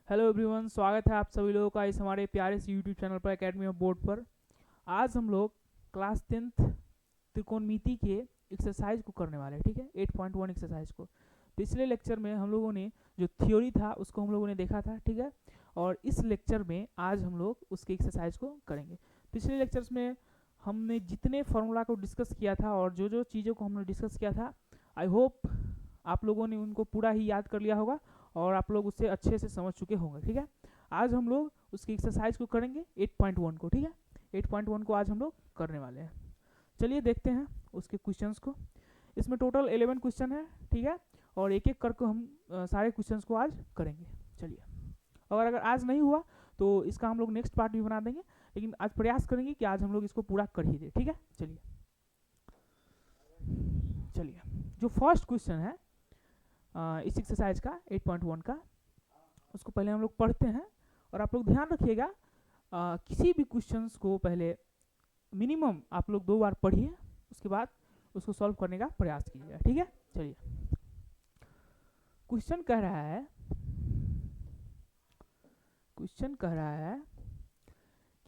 Hello everyone, स्वागत है आप सभी लोगों का इस हमारे प्यारे से यूट्यूब चैनल पर एकेडमी ऑफ बोर्ड पर। आज हम लोग क्लास 10th त्रिकोणमिति के एक्सरसाइज को करने वाले हैं। ठीक है, 8.1 एक्सरसाइज को। पिछले लेक्चर में हम लोगों ने जो थ्योरी था उसको हम लोगों ने देखा था। ठीक है, और इस लेक्चर में आज हम लोग उसके एक्सरसाइज को करेंगे। पिछले लेक्चर्स में हमने जितने फार्मूला को डिस्कस किया था और जो जो चीज़ों को हमने डिस्कस किया था, आई होप आप लोगों ने उनको पूरा ही याद कर लिया होगा और आप लोग उससे अच्छे से समझ चुके होंगे। ठीक है, आज हम लोग उसकी एक्सरसाइज को करेंगे 8.1 को। ठीक है, 8.1 को आज हम लोग करने वाले हैं। चलिए देखते हैं उसके क्वेश्चंस को। इसमें टोटल 11 क्वेश्चन है। ठीक है, और एक एक करके हम सारे क्वेश्चंस को आज करेंगे। चलिए, अगर आज नहीं हुआ तो इसका हम लोग नेक्स्ट पार्ट भी बना देंगे, लेकिन आज प्रयास करेंगे कि आज हम लोग इसको पूरा कर ही दे। ठीक है, चलिए चलिए जो फर्स्ट क्वेश्चन है इस एक्सरसाइज का 8.1 का, उसको पहले हम लोग पढ़ते हैं। और आप लोग ध्यान रखिएगा, किसी भी क्वेश्चंस को पहले मिनिमम आप लोग 2 बार पढ़िए, उसके बाद उसको सॉल्व करने का प्रयास कीजिएगा। ठीक है, चलिए क्वेश्चन कह रहा है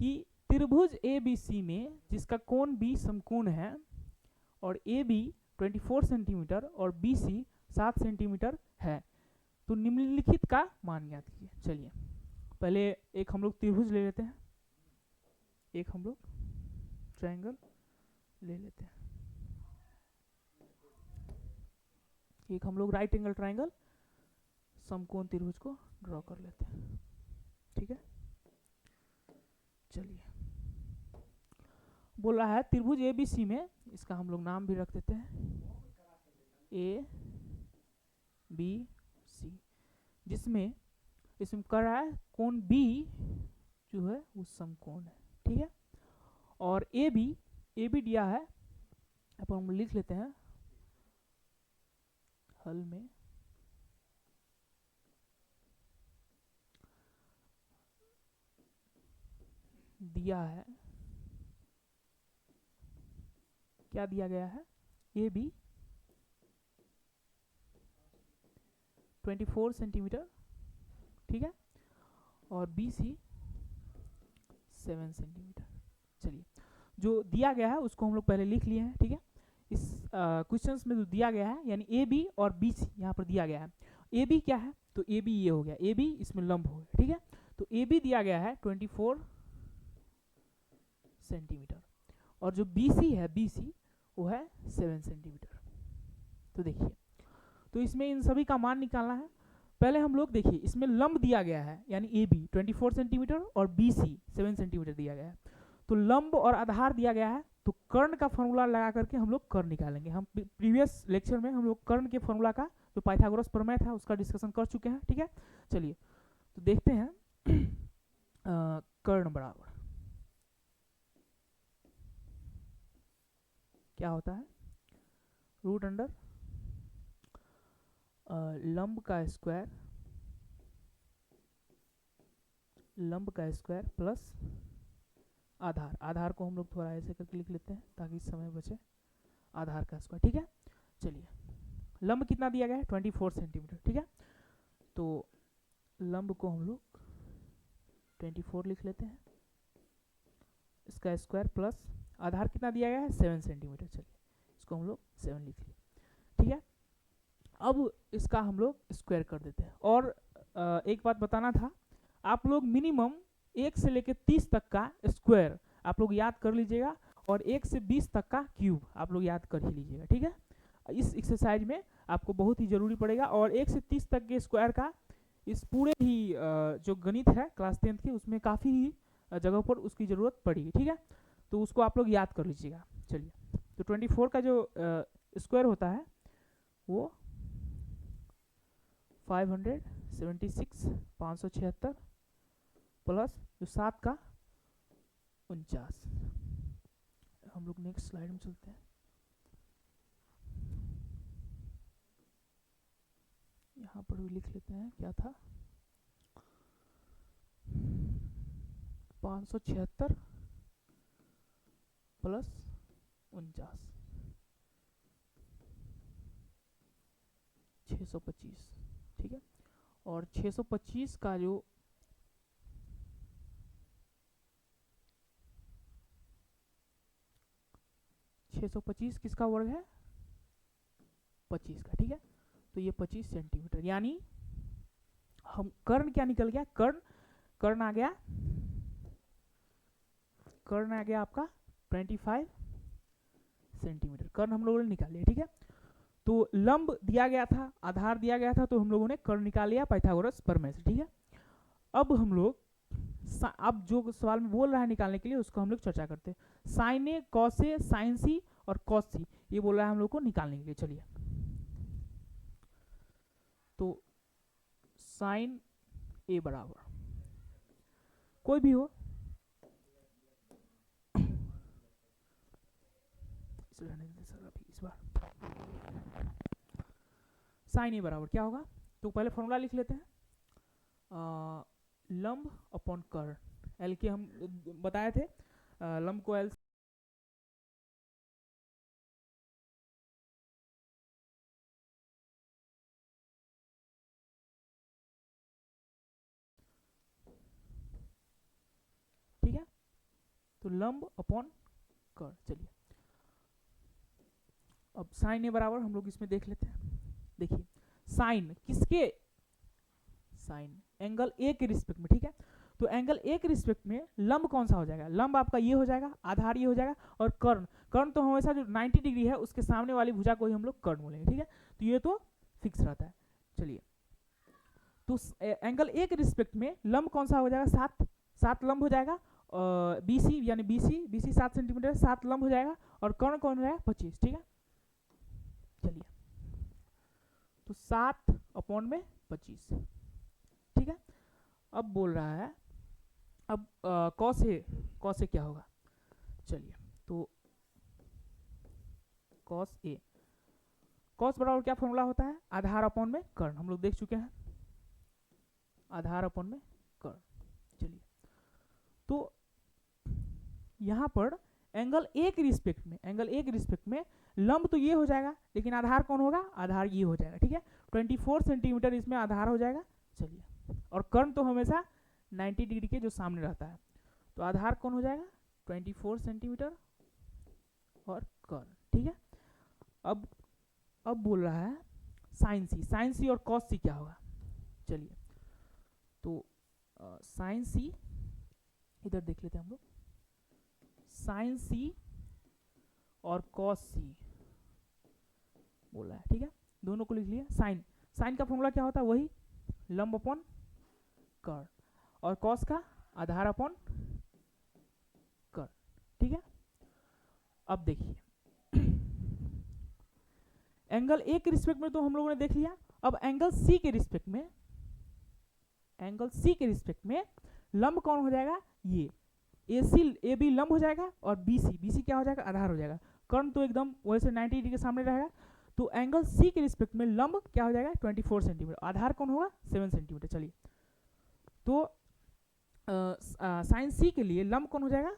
कि त्रिभुज ABC में जिसका कोण B समकोण है और AB 24 सेंटीमीटर और BC 7 सेंटीमीटर है, तो निम्नलिखित का मान ज्ञात कीजिए। चलिए पहले एक हम लोग त्रिभुज ले लेते हैं, एक हम लोग ट्रायंगल ले लेते हैं, एक हम लोग राइट एंगल ट्रायंगल समकोण त्रिभुज को ड्रॉ कर लेते हैं। ठीक है, चलिए बोल रहा है त्रिभुज ABC में, इसका हम लोग नाम भी रख देते हैं ABC, जिसमें इसमें कर रहा है कोण B जो है वो समकोण है। ठीक है, और AB दिया है, अब हम लिख लेते हैं हल में। दिया है, क्या दिया गया है, AB 24 सेंटीमीटर, ठीक है, और BC 7 सेंटीमीटर। चलिए जो दिया गया है उसको हम लोग पहले लिख लिए हैं। ठीक है, इस क्वेश्चंस में जो दिया गया है यानी AB और BC यहाँ पर दिया गया है। AB क्या है, तो AB ये हो गया, AB इसमें लंब हो गया। ठीक है, तो AB दिया गया है 24 सेंटीमीटर और जो BC है, BC वो है 7 सेंटीमीटर। तो देखिए, तो इसमें इन सभी का मान निकालना है। पहले हम लोग देखिए, इसमें लंब दिया गया है यानी AB 24 सेंटीमीटर और BC 7 सेंटीमीटर दिया गया है, तो लंब और आधार दिया गया है, तो कर्ण का फॉर्मूला लगा करके हम लोग कर्ण निकालेंगे। हम प्रीवियस लेक्चर में हम लोग कर्ण के फॉर्मूला का जो पाइथागोरस प्रमेय था उसका डिस्कशन कर चुके हैं। ठीक है, चलिए तो देखते हैं कर्ण बराबर क्या होता है, रूट अंडर लंब का स्क्वायर प्लस आधार को हम लोग थोड़ा ऐसे करके लिख लेते हैं ताकि समय बचे, आधार का स्क्वायर। ठीक है, चलिए लंब कितना दिया गया है, 24 सेंटीमीटर। ठीक है, तो लंब को हम लोग 24 लिख लेते हैं, इसका स्क्वायर प्लस आधार कितना दिया गया है, 7 सेंटीमीटर। चलिए इसको हम लोग 7 लिख लिए। ठीक है, अब इसका हम लोग स्क्वायर कर देते हैं। और एक बात बताना था, आप लोग मिनिमम 1 से लेकर 30 तक का स्क्वायर आप लोग याद कर लीजिएगा और 1 से 20 तक का क्यूब आप लोग याद कर ही लीजिएगा। ठीक है, इस एक्सरसाइज में आपको बहुत ही जरूरी पड़ेगा। और 1 से 30 तक के स्क्वायर का इस पूरे ही जो गणित है क्लास 10th की, उसमें काफ़ी ही जगहों पर उसकी ज़रूरत पड़ेगी। ठीक है, तो उसको आप लोग याद कर लीजिएगा। चलिए, तो 24 का जो स्क्वायर होता है वो 576 576 प्लस जो 7 का 49। हम लोग नेक्स्ट स्लाइड में चलते हैं। यहाँ पर भी लिख लेते हैं क्या था, 576 प्लस 49 625। ठीक है, और 625 का जो 625 किसका वर्ग है, 25 का, ठीक है। तो ये 25 सेंटीमीटर, यानी हम कर्ण क्या निकल गया, कर्ण कर्ण आ गया, कर्ण आ गया आपका 25 सेंटीमीटर, कर्ण हम लोगों ने निकाल लिया, ठीक है। तो लंब दिया गया था, आधार दिया गया था, तो हम लोगों ने कर्ण निकाल लिया पाइथागोरस प्रमेय से, ठीक है। अब हम लोग अब जो सवाल में बोल रहा है निकालने के लिए उसको हम लोग चर्चा करते हैं। Sign A, cos A, sign सी और कॉस सी, ये बोल रहा है हम लोग को निकालने के लिए। चलिए, तो साइन ए बराबर कोई भी हो, इस बार साइन ए बराबर क्या होगा, तो पहले फॉर्मूला लिख लेते हैं, लंब अपॉन कर्ण, एल के हम बताए थे, लंब को एल ठीक है, तो लंब अपॉन कर्ण। चलिए, अब साइन ए बराबर हम लोग इसमें देख लेते हैं। देखिए, साइन किसके, साइन एंगल ए के रिस्पेक्ट में, ठीक है। तो एंगल ए के रिस्पेक्ट में लंब कौन सा हो जाएगा, लंब आपका ये हो जाएगा, आधार ये हो जाएगा, और कर्ण, कर्ण तो हमेशा जो 90 डिग्री है उसके सामने वाली भुजा को ही हम लोग कर्ण बोलेंगे, ठीक है। तो ये तो फिक्स रहता है। चलिए, तो एंगल ए के रिस्पेक्ट में लंब कौन सा हो जाएगा, 7 लंब हो जाएगा, बीसी यानी बीसी 7 सेंटीमीटर, 7 लंब हो जाएगा, और कर्ण कौन हो जाएगा 25, ठीक है। चलिए, तो 7 अपॉन में 25, ठीक है। अब बोल रहा है, अब कॉस ए क्या होगा, चलिए, तो कॉस ए, कॉस बराबर क्या फॉर्मूला होता है, आधार अपॉन में कर्ण, हम लोग देख चुके हैं, आधार अपॉन में कर्ण। चलिए, तो यहां पर एंगल ए के रिस्पेक्ट में, एंगल ए के रिस्पेक्ट में लंब तो ये हो जाएगा, लेकिन आधार कौन होगा, आधार ये हो जाएगा, ठीक है। 24 सेंटीमीटर इसमें आधार हो जाएगा। चलिए, और कर्ण तो हमेशा 90 डिग्री के जो सामने रहता है, तो आधार कौन हो जाएगा 24 सेंटीमीटर और कर्ण, ठीक है। अब बोल रहा है साइन सी और कॉस सी क्या होगा। चलिए, तो साइन सी इधर देख लेते हैं हम लोग, साइन सी और कॉस सी बोल रहा है, ठीक है, दोनों को लिख लिया। साइन का फॉर्मूला क्या होता है, वही लंब अपॉन कर्ण, और कॉस का आधार अपॉन कर्ण, ठीक है। अब देखिए, एंगल ए के रिस्पेक्ट में तो हम लोगों ने देख लिया, अब एंगल सी के रिस्पेक्ट में, एंगल सी के रिस्पेक्ट में लंब कौन हो जाएगा, ये ए बी लंब हो जाएगा, और बी सी क्या हो जाएगा, आधार हो जाएगा। कर्ण तो एकदम वैसे 90 डिग्री के सामने रहेगा, तो एंगल सी के रिस्पेक्ट में लंब क्या हो जाएगा 24 सेंटीमीटर, आधार कौन होगा 7 सेंटीमीटर। चलिए, तो साइन सी के लिए लंब कौन हो जाएगा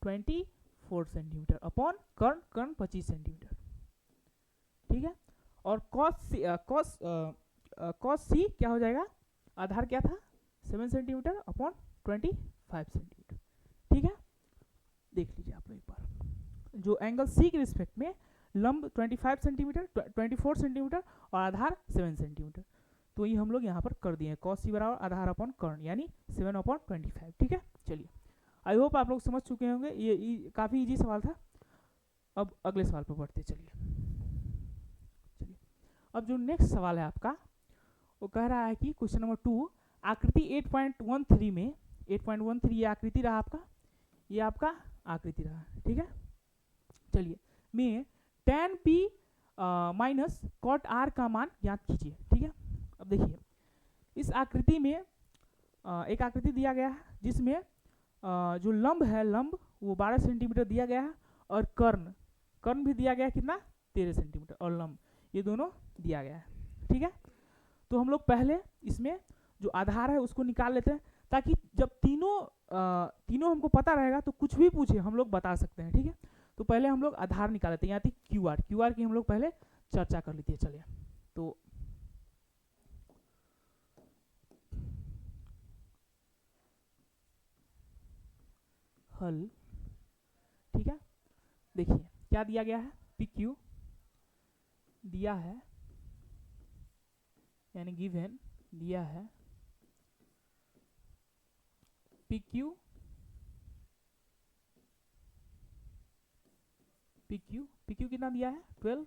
24 सेंटीमीटर अपॉन कर्ण 25 सेंटीमीटर, ठीक है। और कॉस सी क्या हो जाएगा, आधार क्या था 7 सेंटीमीटर अपॉन 25 सेंटीमीटर, ठीक है। देख लीजिए आप लोग एक बार, जो एंगल सी के रिस्पेक्ट में लंब 24 सेंटीमीटर और आधार 7 सेंटीमीटर, तो ये हम लोग यहाँ पर कर दिए, कॉस सी बराबर आधार अपॉन कर्ण यानी 7 अपॉन 25, ठीक है। चलिए, आई होप आप लोग समझ चुके होंगे, ये काफ़ी इजी सवाल था। अब अगले सवाल पर बढ़ते चलिए। अब जो नेक्स्ट सवाल है आपका, वो कह रहा है कि क्वेश्चन नंबर 2, आकृति 8.13 में, 8.13 ये आकृति रहा आपका, ये आपका आकृति रहा, ठीक है। चलिए, में tan p minus cot r का मान ज्ञात कीजिए, ठीक है। अब देखिए, इस आकृति में एक आकृति दिया गया है जिसमें जो लंब है, लंब वो 12 सेंटीमीटर दिया गया है, और कर्ण भी दिया गया है कितना 13 सेंटीमीटर, और लंब ये दोनों दिया गया है, ठीक है। तो हम लोग पहले इसमें जो आधार है उसको निकाल लेते हैं, ताकि जब तीनों हमको पता रहेगा तो कुछ भी पूछे हम लोग बता सकते हैं, ठीक है। तो पहले हम लोग आधार निकाल लेते हैं, यहाँ थी क्यू आर की हम लोग पहले चर्चा कर लेते हैं। चलिए, तो हल, ठीक है। देखिए क्या दिया गया है, पी क्यू दिया है, यानी गिवन दिया है पी क्यू कितना दिया है 12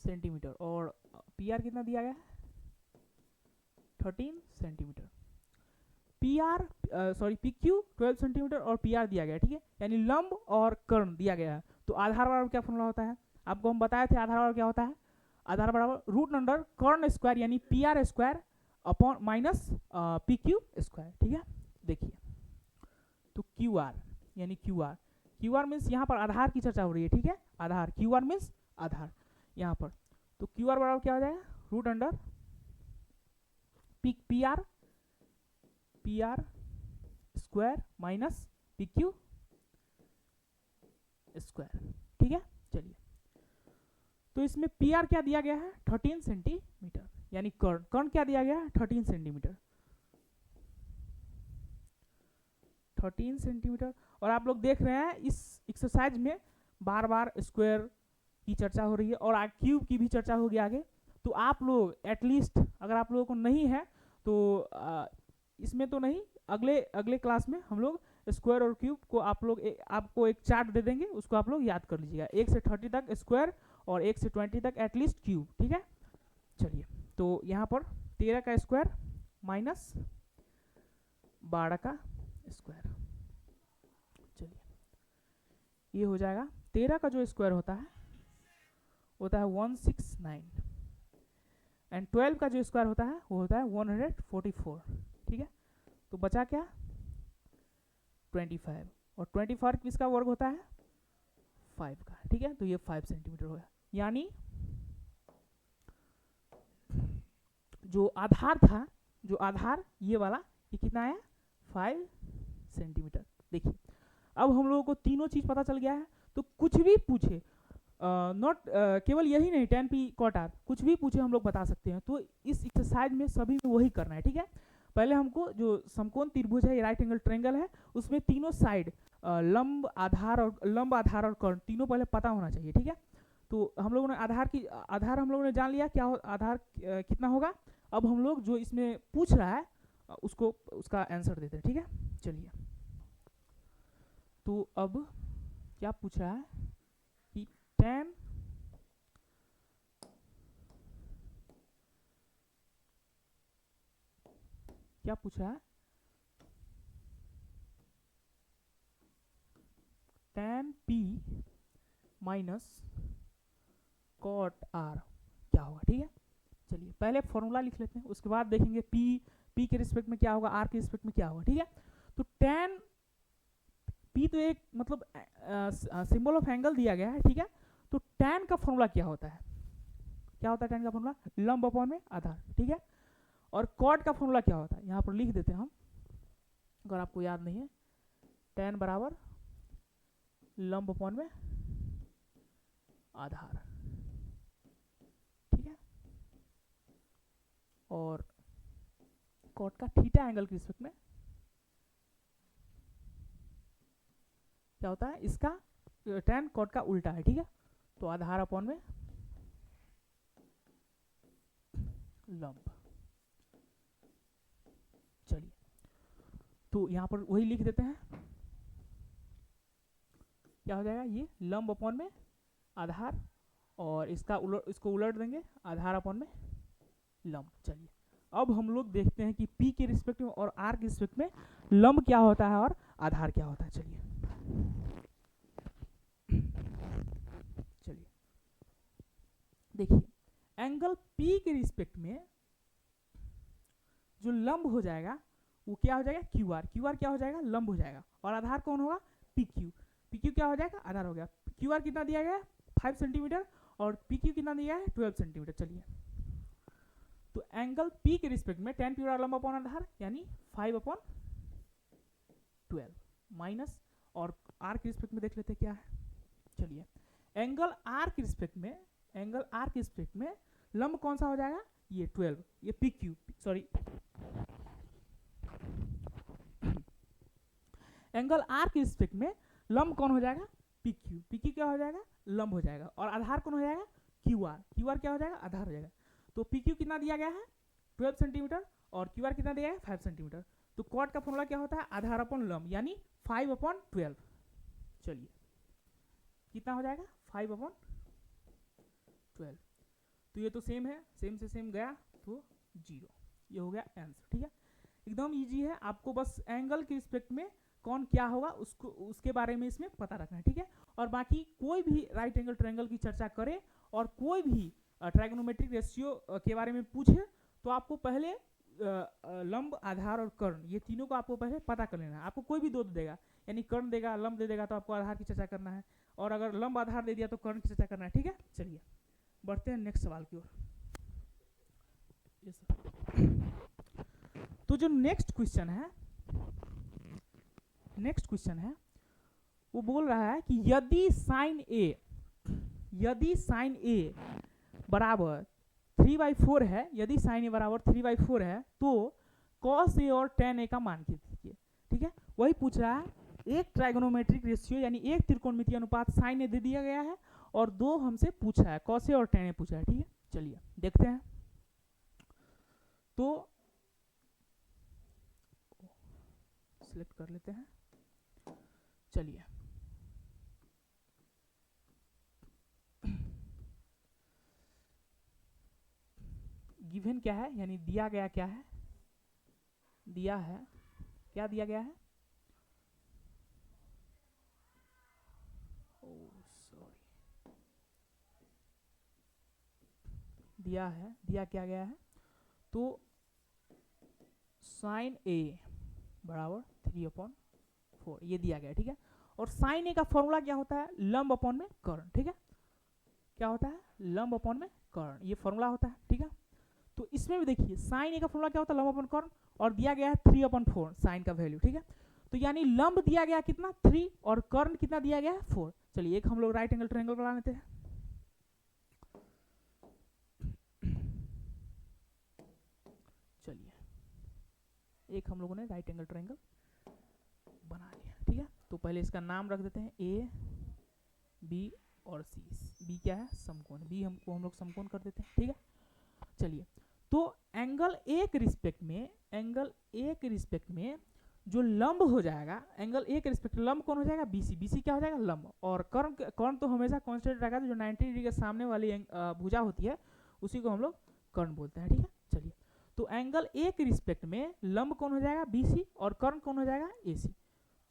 सेंटीमीटर, और पी आर कितना दिया गया है 13 सेंटीमीटर। पी क्यू 12 सेंटीमीटर और पी आर दिया गया है, ठीक है, यानी लंब और कर्ण दिया गया है। तो आधार बराबर क्या फॉर्मूला होता है, आपको हम बताए थे आधार बराबर क्या होता है, आधार बराबर रूट अंडर कर्ण स्क्वायर यानी P R square upon minus P Q square, ठीक है। देखिए तो क्यू आर यानी क्यू आर मीन्स यहाँ पर आधार की चर्चा हो रही है, ठीक है, आधार, क्यू आर मीन्स आधार यहाँ पर। तो क्यू आर बराबर क्या हो जाएगा, root under P R square minus P Q square, ठीक है। चलिए तो इसमें पी आर क्या दिया गया है 13 सेंटीमीटर, यानी कर्ण क्या दिया गया है 13 सेंटीमीटर, 13 सेंटीमीटर। और आप लोग देख रहे हैं इस एक्सरसाइज में बार बार स्क्वायर की चर्चा हो रही है और क्यूब की भी चर्चा होगी आगे। तो आप लोग एटलीस्ट अगर आप लोगों को नहीं है तो इसमें तो नहीं, अगले क्लास में हम लोग स्क्वायर और क्यूब को आपको एक चार्ट दे देंगे, उसको आप लोग याद कर लीजिएगा, 1 से 30 तक स्क्वायर और 1 से 20 तक एटलीस्ट क्यूब, ठीक है। चलिए तो यहाँ पर 13 का स्क्वायर माइनस 12 का स्क्वायर, चलिए ये हो जाएगा 13 का जो स्क्वायर होता है 169 एंड 12 का जो स्क्वायर होता है वो होता है 144, ठीक है। तो बचा क्या 25, और 24 किसका वर्ग होता है 5 का, ठीक है। तो ये 5 सेंटीमीटर हो गया, यानी जो आधार था, जो आधार ये वाला, ये कितना है 5 सेंटीमीटर। देखिए अब हम लोगों को तीनों चीज पता चल गया है, तो कुछ भी पूछे केवल यही नहीं tan p cot r, कुछ भी पूछे हम लोग बता सकते हैं। तो इस एक्सरसाइज में सभी में वही करना है, ठीक है। पहले हमको जो समकोण त्रिभुज है, राइट एंगल ट्रायंगल है, उसमें तीनों साइड लंब आधार और कर्ण तीनों पहले पता होना चाहिए, ठीक है। तो हम लोगों ने आधार हम लोगों ने जान लिया क्या आधार कितना होगा। अब हम लोग जो इसमें पूछ रहा है उसका आंसर देते हैं, ठीक है। चलिए तो अब क्या पूछ रहा है कि tan क्या पूछ रहा है, tan p minus cot r क्या होगा, ठीक है। चलिए पहले फॉर्मूला लिख लेते हैं, उसके बाद देखेंगे p के रिस्पेक्ट में क्या होगा, r के रिस्पेक्ट में क्या होगा, ठीक है। तो tan p तो एक मतलब सिंबल ऑफ एंगल दिया गया है, ठीक है। तो tan का फॉर्मूला क्या होता है, tan का फॉर्मूला लंब अपॉन में आधार, ठीक है। और कॉट का फॉर्मूला क्या होता है, यहाँ पर लिख देते हैं हम अगर आपको याद नहीं है, tan बराबर लंब अपॉन में आधार, ठीक है। और कॉट का थीटा एंगल के रिस्पेक्ट में क्या होता है, इसका tan कॉट का उल्टा है, ठीक है। तो आधार अपॉन में लंब। चलिए तो यहां पर वही लिख देते हैं, क्या हो जाएगा, ये लंब अपॉन में आधार और इसको उलट देंगे, आधार अपॉन में लंब। चलिए अब हम लोग देखते हैं कि P के रिस्पेक्ट में और R के रिस्पेक्ट में लंब क्या होता है और आधार क्या होता है। चलिए देखिए एंगल P के रिस्पेक्ट में जो लंब हो जाएगा वो क्या हो जाएगा QR क्या हो जाएगा, लंब हो जाएगा, और आधार कौन होगा PQ क्या हो जाएगा, आधार हो गया। QR कितना दिया गया है 5 सेंटीमीटर और PQ कितना दिया है 12 सेंटीमीटर। चलिए तो एंगल P के रिस्पेक्ट में tan p लंब अपॉन आधार यानी 5/12 माइनस, और R के रिस्पेक्ट में देख लेते हैं क्या है। चलिए एंगल R के रिस्पेक्ट में लंब कौन सा हो जाएगा, ये 12, ये PQ, सॉरी एंगल आर के रिस्पेक्ट में लंब कौन हो जाएगा, पी क्यू, पी क्यू क्या हो जाएगा, लंब हो जाएगा, और आधार कौन हो जाएगा, क्यू आर, क्यू आर क्या हो जाएगा, आधार हो जाएगा। तो पी क्यू कितना दिया गया है 12 सेंटीमीटर और क्यू आर कितना दिया है 5 सेंटीमीटर। तो कॉट का फॉर्मूला क्या होता है, आधार अपन लंब, यानी 5/12। चलिए कितना हो जाएगा 5/12। तो ये तो सेम है, सेम से सेम गया तो 0, ये हो गया आंसर। ठीक है, एकदम इजी है, आपको बस एंगल के रिस्पेक्ट में कौन क्या होगा उसको उसके बारे में इसमें पता रखना है। ठीक है, और बाकी कोई भी राइट एंगल ट्रायंगल की चर्चा करे और कोई भी ट्राइगोनोमेट्रिक रेशियो के बारे में पूछे तो आपको पहले लंब, आधार और कर्ण, ये तीनों को आपको पहले पता कर लेना है। आपको कोई भी दो देगा, यानी कर्ण देगा, लंब दे देगा, तो आपको आधार की चर्चा करना है, और अगर लंब आधार दे दिया तो कर्ण की चर्चा करना है। ठीक है, चलिए बढ़ते हैं नेक्स्ट सवाल की ओर। तो जो नेक्स्ट क्वेश्चन है वो बोल रहा है कि यदि साइन ए बराबर 3/4 है, यदि साइन ए बराबर 3/4 है तो कॉस ए और टेन ए का मान कीजिए। ठीक है, वही पूछ रहा है, एक ट्राइगोनोमेट्रिक रेशियो यानी एक त्रिकोणमितीय अनुपात साइन ए दे दिया गया है और दो हमसे पूछा है, कॉस ए और टेन ए पूछा है। ठीक है, चलिए देखते हैं। तो सिलेक्ट कर लेते हैं, चलिए गिवन क्या है, यानी दिया गया क्या है, दिया है, क्या दिया गया है, दिया क्या गया है, तो साइन ए बराबर 3/4 ये दिया गया है। ठीक है, और साइन ए का फॉर्मूला क्या होता है, लंब अपॉन में कर्ण। ठीक है, क्या होता है, लंब अपॉन में कर्ण, ये फॉर्मूला होता है। ठीक है, तो इसमें भी देखिए साइन ए का फॉर्मूला क्या होता है, लंब अपॉन कर्ण, और दिया गया है 3/4 साइन का वैल्यू। ठीक है, तो यानी लंब दिया गया कितना 3 और कर्ण कितना दिया गया है 4। चलिए एक हम लोग राइट एंगल ट्रायंगल बना लेते हैं। चलिए एक हम लोगों ने राइट एंगल ट्रायंगल बना लिया। ठीक है, तो पहले इसका नाम रख देते हैं ए, बी और सी। बी क्या है, समकोण, बी हमको हम लोग समकोण कर देते हैं। ठीक है, चलिए तो एंगल ए के रिस्पेक्ट में जो लंब हो जाएगा, एंगल ए के रिस्पेक्ट लंब कौन हो जाएगा, बीसी, बीसी क्या हो जाएगा, लंब, और कर्ण तो हमेशा कांस्टेंट रहेगा, तो जो 90 डिग्री के सामने वाली भुजा होती है उसी को हम लोग कर्ण बोलते हैं। ठीक है, चलिए तो एंगल ए के रिस्पेक्ट में लंब कौन हो जाएगा, बीसी, और कर्ण कौन हो जाएगा, एसी।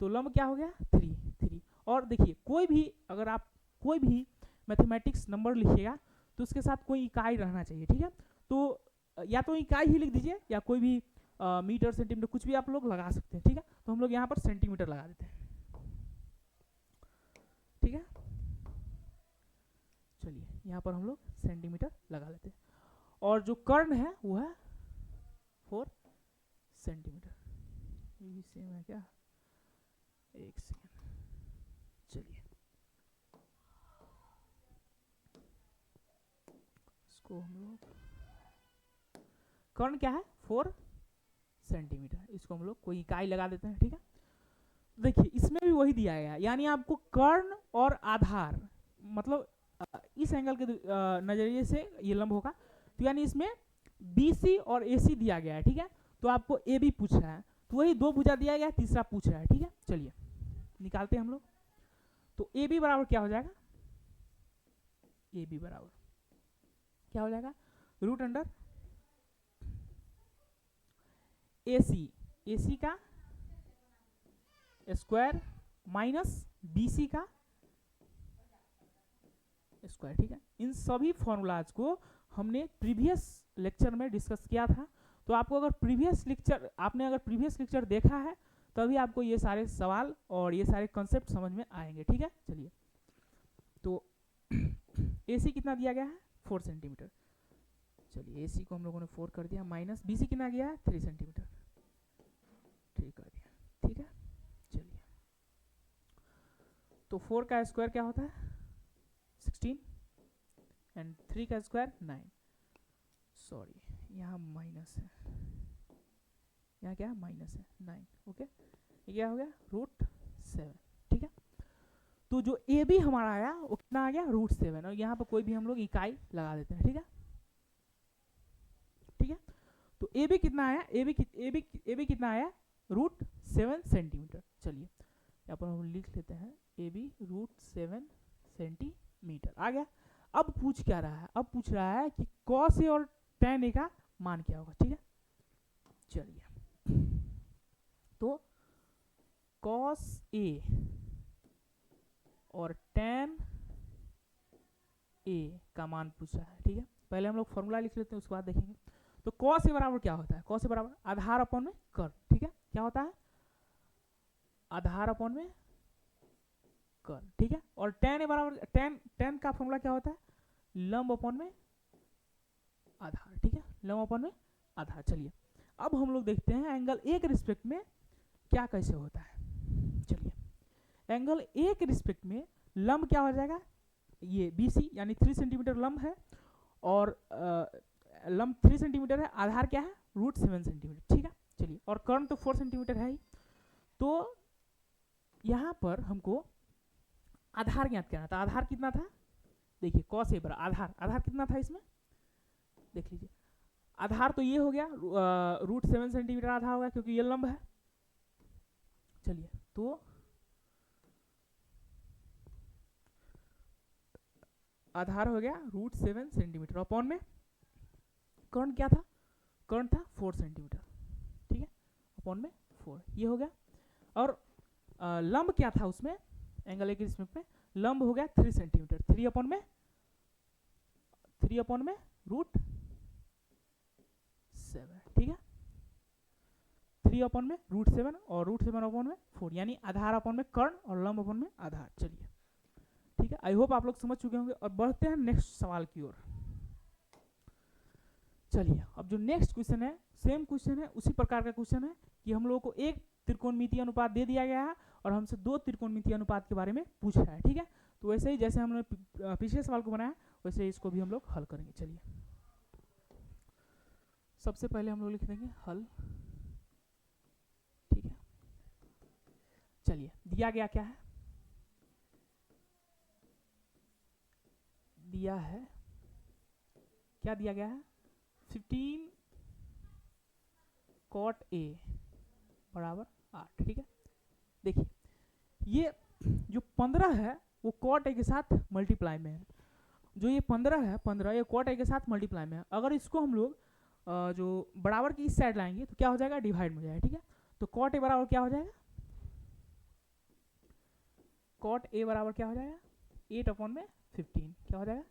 तो लंब क्या हो गया 3। और देखिए अगर आप कोई भी मैथमेटिक्स नंबर लिखिएगा तो उसके साथ कोई इकाई रहना चाहिए। ठीक है, तो या तो इकाई ही लिख दीजिए या कोई भी मीटर, सेंटीमीटर, कुछ भी आप लोग लगा सकते हैं। ठीक है, तो हम लोग यहाँ पर सेंटीमीटर लगा देते हैं। ठीक है, चलिए यहाँ पर हम लोग सेंटीमीटर लगा लेते हैं, और जो कर्ण है वो है 4 सेंटीमीटर। ये भी सेम है क्या, एक सेकेंड, चलिए इसको हम लोग, कर्ण क्या है 4 सेंटीमीटर, इसको हम लोग कोई इकाई लगा देते हैं। ठीक है, देखिए इसमें भी वही दिया गया है, यानी आपको कर्ण और आधार, मतलब इस एंगल के नजरिए से ये लंब होगा, तो यानी इसमें बीसी और एसी दिया गया है। ठीक है, तो आपको ए बी पूछ रहा है, तो वही दो भुजा दिया गया है, तीसरा पूछ रहा है। ठीक है, चलिए निकालते हैं हम लोग। तो ए बी बराबर क्या हो जाएगा, ए बी बराबर क्या हो जाएगा, √अंडर AC का स्क्वायर माइनस BC का स्क्वायर। ठीक है, इन सभी फॉर्मूलाज को हमने प्रीवियस लेक्चर में डिस्कस किया था, तो आपको अगर प्रीवियस लेक्चर देखा है तभी आपको ये सारे सवाल और ये सारे कॉन्सेप्ट समझ में आएंगे। ठीक है, चलिए तो AC कितना दिया गया है 4 सेंटीमीटर। चलिए AC को हम लोगों ने 4 कर दिया, माइनस BC कितना गया है 3 सेंटीमीटर, 3 कर दिया। ठीक है, चलिए तो 4 का स्क्वायर क्या होता है 16 एंड 3 का स्क्वायर 9, सॉरी यहाँ माइनस है, यहाँ क्या माइनस है 9। ओके, ये क्या हो गया √9। 7, ठीक है। तो जो ए बी हमारा आया वो कितना आ गया, √7, और यहाँ पर कोई भी हम लोग इकाई लगा देते हैं, ठीक है। ठीक है, तो ए बी कितना आया, ए बी कितना आया, √7 सेंटीमीटर। चलिए यहाँ पर हम लिख लेते हैं ए बी √7 सेंटीमीटर आ गया। अब पूछ क्या रहा है, अब पूछ रहा है कि cos ए और tan ए का मान क्या होगा, ठीक है। चलिए तो cos ए और tan ए का मान पूछ रहा है, ठीक है। पहले हम लोग फॉर्मूला लिख लेते हैं, उसके बाद देखेंगे। तो cos ए बराबर क्या होता है, cos ए बराबर आधार अपॉन में कर्ण, ठीक है। क्या होता है, आधार अपॉन में कर्ण, ठीक है। और tan ए बराबर tan का फॉर्मूला क्या होता है, लंब अपॉन में आधार, ठीक है, लंब अपॉन में आधार। चलिए अब हम लोग देखते हैं एंगल ए के रिस्पेक्ट में क्या कैसे होता है। चलिए एंगल ए के रिस्पेक्ट में लंब क्या हो जाएगा, ये BC यानी 3 सेंटीमीटर लंब है, और लंब 3 सेंटीमीटर है, आधार क्या है, √7 सेंटीमीटर, ठीक है। चलिए और कर्ण तो 4 सेंटीमीटर है ही। तो यहाँ पर हमको आधार ज्ञात करना था। आधार कितना था, देखिए cos ए बराबर आधार कितना था इसमें, देख लीजिए। आधार तो ये हो गया, √7 सेंटीमीटर आधार होगा क्योंकि ये लंब है। चलिए तो आधार हो गया √7 सेंटीमीटर, अपॉन में कर्ण क्या था, कर्ण था 4 सेंटीमीटर, ठीक है, अपॉन में 4, ये हो गया। और लंब क्या था उसमें, एंगल ए के रिस्पेक्ट में लंब हो गया 3 सेंटीमीटर, 3 अपॉन में √7, ठीक है। 3 अपॉन में √7 और √7 अपॉन में 4, यानी आधार अपॉन में कर्ण और लंब अपॉन में आधार। चलिए ठीक है, आई होप आप लोग समझ चुके होंगे। और बढ़ते हैं नेक्स्ट सवाल की ओर। चलिए अब जो नेक्स्ट क्वेश्चन है, सेम क्वेश्चन है, उसी प्रकार का क्वेश्चन है कि हम लोगों को एक त्रिकोणमितीय अनुपात दे दिया गया है और हमसे 2 त्रिकोणमितीय अनुपात के बारे में पूछ रहा है, ठीक है। तो वैसे ही जैसे हमने पिछले सवाल को बनाया वैसे इसको भी हम लोग हल करेंगे। चलिए सबसे पहले हम लोग लिख देंगे हल, ठीक है। चलिए दिया गया क्या है, दिया है, क्या दिया गया है, 15 cot A बराबर 8, ठीक है। देखिए ये जो 15 है वो cot A के साथ मल्टीप्लाई में है, जो ये 15 है 15 ये cot A के साथ मल्टीप्लाई में है। अगर इसको हम लोग जो बराबर की इस साइड लाएंगे तो क्या हो जाएगा, डिवाइड में हो जाएगा, ठीक है। तो cot A बराबर क्या हो जाएगा, cot A बराबर क्या हो जाएगा, 8/15, क्या हो जाएगा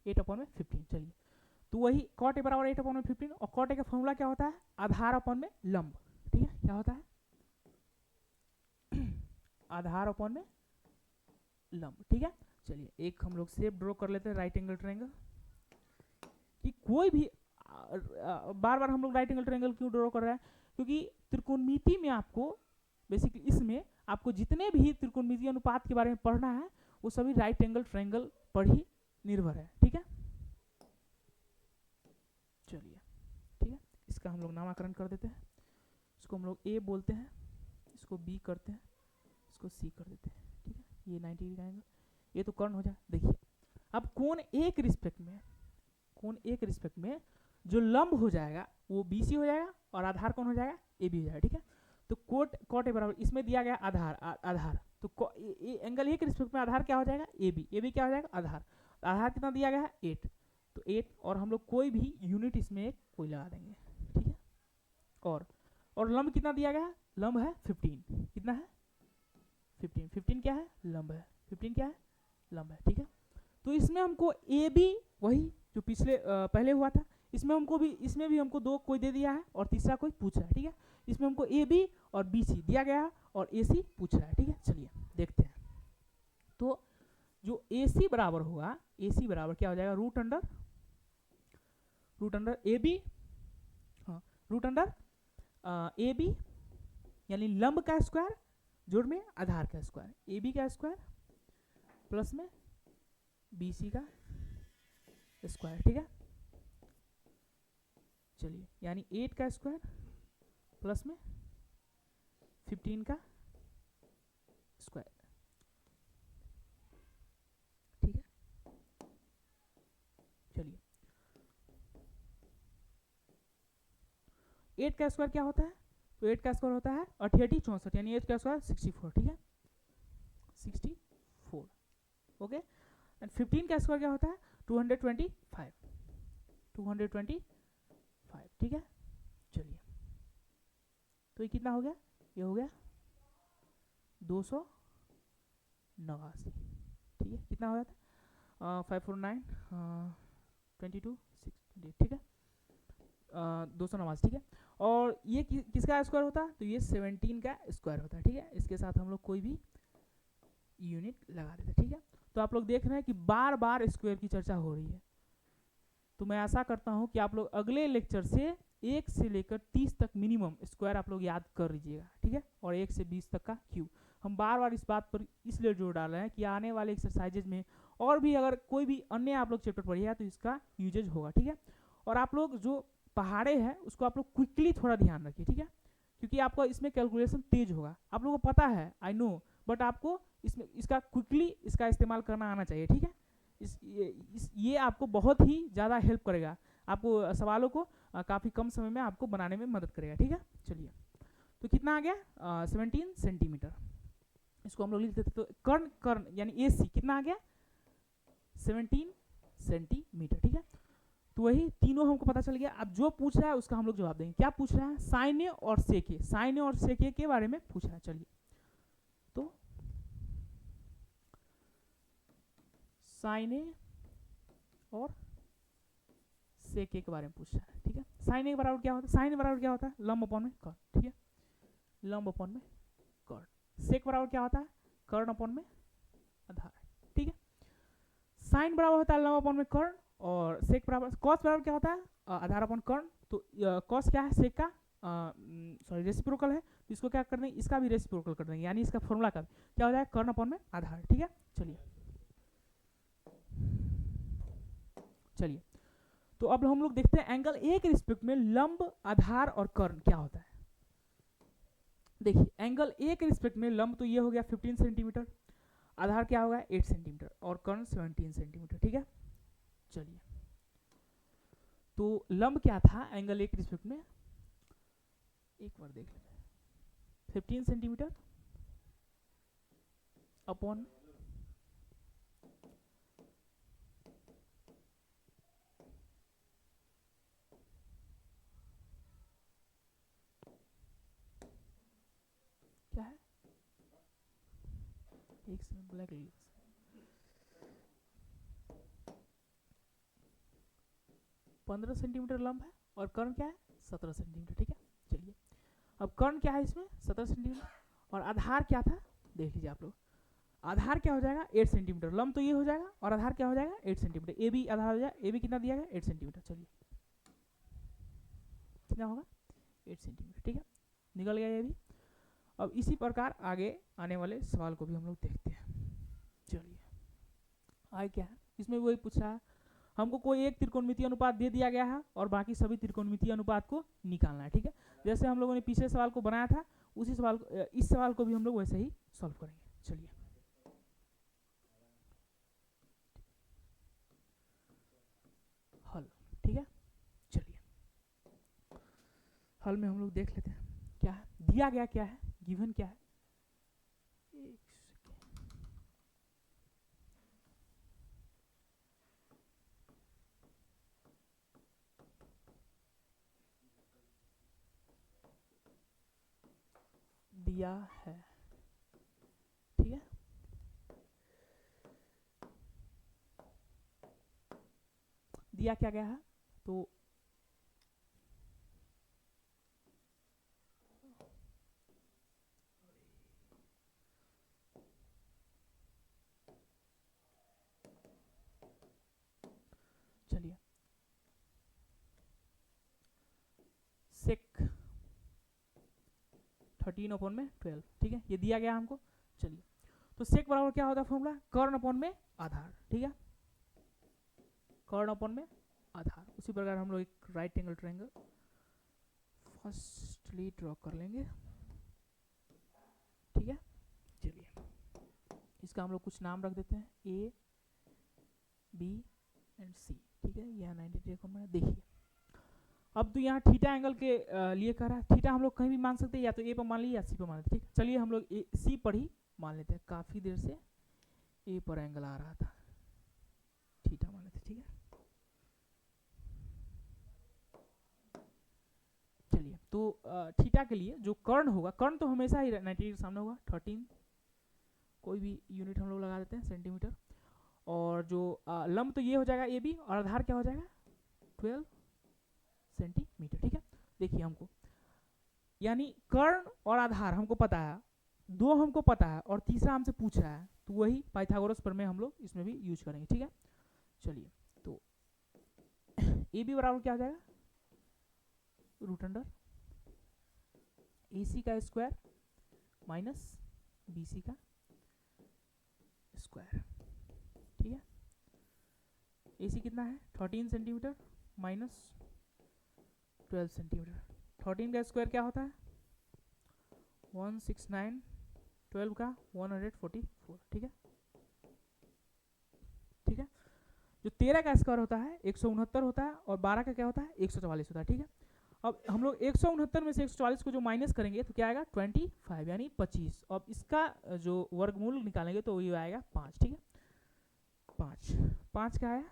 8/15। चलिए तो वही cot A बराबर 8/15, और cot A का फॉर्मूला क्या होता है, आधार अपॉन में लंब, ठीक है। क्या होता है, आधार अपॉन में लंब, ठीक है। चलिए एक हम लोग शेप ड्रॉ कर लेते हैं, राइट एंगल ट्रायंगल। कि कोई भी बार बार हम लोग राइट एंगल ट्रायंगल क्यों ड्रॉ कर रहे हैं, क्योंकि त्रिकोणमिति में आपको बेसिकली इसमें आपको जितने भी त्रिकोणमितीय अनुपात के बारे में पढ़ना है वो सभी राइट एंगल ट्रायंगल पर ही निर्भर है, ठीक है। चलिए ठीक है, इसका हम लोग नामकरण कर देते हैं। इसको हम लोग A बोलते हैं, इसको B करते हैं, इसको C कर देते हैं, ठीक है। ये 90 डिग्री का एंगल, ये तो कर्ण हो जाए। देखिए अब कोण A के रिस्पेक्ट में, कोण A के रिस्पेक्ट में जो लंब हो जाएगा वो BC हो जाएगा और आधार कौन हो जाएगा, AB हो जाएगा, ठीक है। तो cot A बराबर इसमें दिया गया आधार तो एंगल A के रिस्पेक्ट में आधार क्या हो जाएगा, AB क्या हो जाएगा, आधार कितना दिया गया है 8, तो 8, और हम लोग कोई भी यूनिट इसमें एक कोई लगा देंगे, ठीक है। और लंब कितना दिया गया है, लंब है 15, कितना है 15 क्या है, लंब है 15, क्या है लंब है, ठीक है। तो इसमें हमको AB वही जो पिछले पहले हुआ था, इसमें भी हमको 2 कोई दे दिया है और तीसरा कोई पूछ रहा है, ठीक है। इसमें हमको AB और BC दिया गया है और AC पूछ रहा है, ठीक है। चलिए देखते हैं। तो जो AC बराबर होगा, AC बराबर क्या हो जाएगा, रूट अंडर AB, हाँ रूट अंडर AB यानी लंब का स्क्वायर जोड़ में आधार का स्क्वायर, AB का स्क्वायर प्लस में BC का स्क्वायर, ठीक है। चलिए यानी 8 का स्क्वायर प्लस में 15 का स्क्वायर, ठीक है। चलिए 8 का स्क्वायर क्या होता है, तो 8 का स्क्वायर होता है 88 64, यानी 8 का स्क्वायर 64, ठीक है 64, ओके। एंड 15 का स्क्वायर क्या होता है 225, 225, ठीक है। चलिए तो ये कितना हो गया, ये हो गया 289, ठीक है। कितना हो जाता है 549 22 6, ठीक है 289, ठीक है। और ये किसका स्क्वायर होता है, तो ये 17 का स्क्वायर होता है, ठीक है। इसके साथ हम लोग कोई भी यूनिट लगा देते हैं, ठीक है। तो आप लोग देख रहे हैं कि बार बार स्क्वायर की चर्चा हो रही है, तो मैं आशा करता हूं कि आप लोग अगले लेक्चर से 1 से लेकर 30 तक मिनिमम स्क्वायर आप लोग याद कर लीजिएगा, ठीक है। और 1 से 20 तक का क्यूब। हम बार बार इस बात पर इसलिए जोर डाल रहे हैं कि आने वाले एक्सरसाइजेज में और भी अगर कोई भी अन्य आप लोग चैप्टर पढ़िएगा तो इसका यूजेज होगा, ठीक है। और आप लोग जो पहाड़े हैं उसको आप लोग क्विकली थोड़ा ध्यान रखिए, ठीक है, क्योंकि आपको इसमें कैलकुलेशन तेज होगा, आप लोगों को पता है, आई नो, बट आपको इसमें इसका क्विकली इसका इस्तेमाल करना आना चाहिए, ठीक है। ये आपको बहुत ही ज़्यादा हेल्प करेगा, आपको सवालों को काफ़ी कम समय में आपको बनाने में मदद करेगा, ठीक है। चलिए तो कितना आ गया 17 सेंटीमीटर, इसको हम लोग लिख देते, तो कर्ण कर्ण यानी AC कितना आ गया 17 सेंटीमीटर, ठीक है। तो वही तीनों हमको पता चल गया। अब जो पूछ रहा है उसका हम लोग जवाब देंगे। क्या पूछ रहा है, साइने और सेके, साइने और सेके के बारे में पूछ रहा है। चलिए तो साइने और सेके के बारे में पूछ रहा है, ठीक है। साइने के बराबर क्या होता है, साइन बराबर क्या होता है लंब अपॉन में कर्ण, ठीक है, लंब अपॉन में कर्ण। सेक बराबर क्या होता है कर्ण अपॉन में आधार, ठीक है। साइन बराबर होता है लंब अपॉन में कर्ण, और सेक बराबर, कॉस बराबर क्या होता है आधार अपॉन कर्ण। तो कॉस क्या है सेक का सॉरी रेसिप्रोकल है, तो इसको क्या कर देंगे, इसका भी रेसिप्रोकल कर देंगे, यानी इसका फॉर्मूला का क्या हो जाएगा कर्ण अपॉन में आधार, ठीक है। चलिए तो अब हम लोग देखते हैं एंगल ए के रिस्पेक्ट में लंब आधार और कर्ण क्या होता है। देखिए एंगल ए के रिस्पेक्ट में लंब तो ये हो गया 15 सेंटीमीटर, आधार क्या होगा 8 सेंटीमीटर और कर्ण 17 सेंटीमीटर, ठीक है। चलिए तो लंब क्या था एंगल ए के रिस्पेक्ट में, एक बार देख लेते हैं, 15 सेंटीमीटर अपॉन क्या है, एक सेकंड ब्लैक ले 15 सेंटीमीटर लंब है और कर्ण क्या है 17 सेंटीमीटर, ठीक है। चलिए अब कर्ण क्या है इसमें 17 सेंटीमीटर, और आधार क्या था देख लीजिए आप लोग, आधार क्या हो जाएगा 8 सेंटीमीटर, लंब तो ये हो जाएगा और आधार क्या हो जाएगा 8 सेंटीमीटर, ए भी आधार हो जाएगा, ए भी कितना दिया गया 8 सेंटीमीटर। चलिए कितना होगा 8 सेंटीमीटर, ठीक है, निकल गया ये भी। अब इसी प्रकार आगे आने वाले सवाल को भी हम लोग देखते हैं। चलिए आगे क्या है, इसमें वही पूछ रहा है हमको कोई एक त्रिकोणमितीय अनुपात दे दिया गया है और बाकी सभी त्रिकोणमितीय अनुपात को निकालना है, ठीक है। जैसे हम लोगों ने पिछले सवाल को बनाया था उसी सवाल को, इस सवाल को भी हम लोग वैसे ही सॉल्व करेंगे। चलिए हल, ठीक है। चलिए हल में हम लोग देख लेते हैं क्या है दिया गया, क्या है गिवन क्या है, दिया है, ठीक है। दिया क्या गया है, तो चलिए सेक 13 अपॉन में 12, ठीक है, ये दिया गया हमको। चलिए तो सेक बराबर क्या होता है फॉर्मूला कर्ण अपॉन में आधार, ठीक है, कर्ण अपॉन में आधार। उसी प्रकार हम लोग एक right angle triangle firstly draw कर लेंगे, ठीक है। चलिए इसका हम लोग कुछ नाम रख देते हैं, ए बी एंड सी, ठीक है। यहाँ 90 डिग्री को मैंने देखिए। अब तो यहाँ थीटा एंगल के लिए कह रहा है, थीटा हम लोग कहीं भी मान सकते हैं, या तो ए पर मान लीजिए या सी पर मान लेते, ठीक। चलिए हम लोग सी पर ही मान लेते हैं, काफ़ी देर से ए पर एंगल आ रहा था, थीटा मान लेते, ठीक है। चलिए तो थीटा के लिए जो कर्ण होगा, कर्ण तो हमेशा ही 90 डिग्री सामने होगा, 13 कोई भी यूनिट हम लोग लगा देते हैं सेंटीमीटर, और जो लंब तो ये हो जाएगा ए बी, और आधार क्या हो जाएगा 12 सेंटीमीटर, ठीक है। देखिए हमको यानी कर्ण और आधार हमको पता है, दो हमको पता है, और तीसरा हमसे पूछ रहा है, तो वही पाइथागोरस प्रमेय हम लोग इसमें भी यूज करेंगे, ठीक है। चलिए तो ए बी बराबर क्या हो जाएगा, रूट अंडर ए सी का स्क्वायर माइनस बी सी का स्क्वायर, ठीक है। ए सी कितना है 13 सेंटीमीटर माइनस 12 सेंटीमीटर, 13 का स्क्वायर क्या होता है 169, 12 का 144, ठीक है, ठीक है। जो 13 का स्क्वायर होता है 169 होता है, और 12 का क्या होता है 144 होता है, ठीक है। अब हम लोग 169 में से 144 को जो माइनस करेंगे तो क्या आएगा 25 यानी 25, अब इसका जो वर्गमूल निकालेंगे तो ये आएगा 5, ठीक है। 5 क्या आया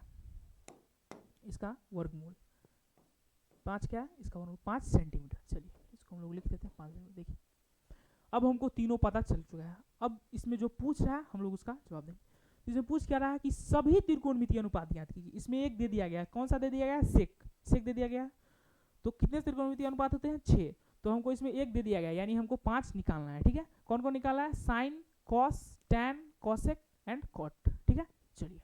इसका वर्गमूल, 5 क्या है इसका वर्गमूल 5 सेंटीमीटर। चलिए इसको हम लोग लिख देते हैं 5 सेंटीमीटर। देखिए अब हमको तीनों पता चल चुका है, अब इसमें जो पूछ रहा है हम लोग उसका जवाब देंगे। इसमें पूछ क्या रहा है कि सभी त्रिकोणमितीय अनुपात ज्ञात कीजिए। इसमें एक दे दिया गया है, कौन सा दे दिया गया है सेक दे दिया गया है, तो कितने त्रिकोणमितीय अनुपात होते हैं 6, तो हमको इसमें एक दे दिया गया है, यानी हमको 5 निकालना है, ठीक है। कौन कौन निकालना है sine cos tan cosec and cot, ठीक है। चलिए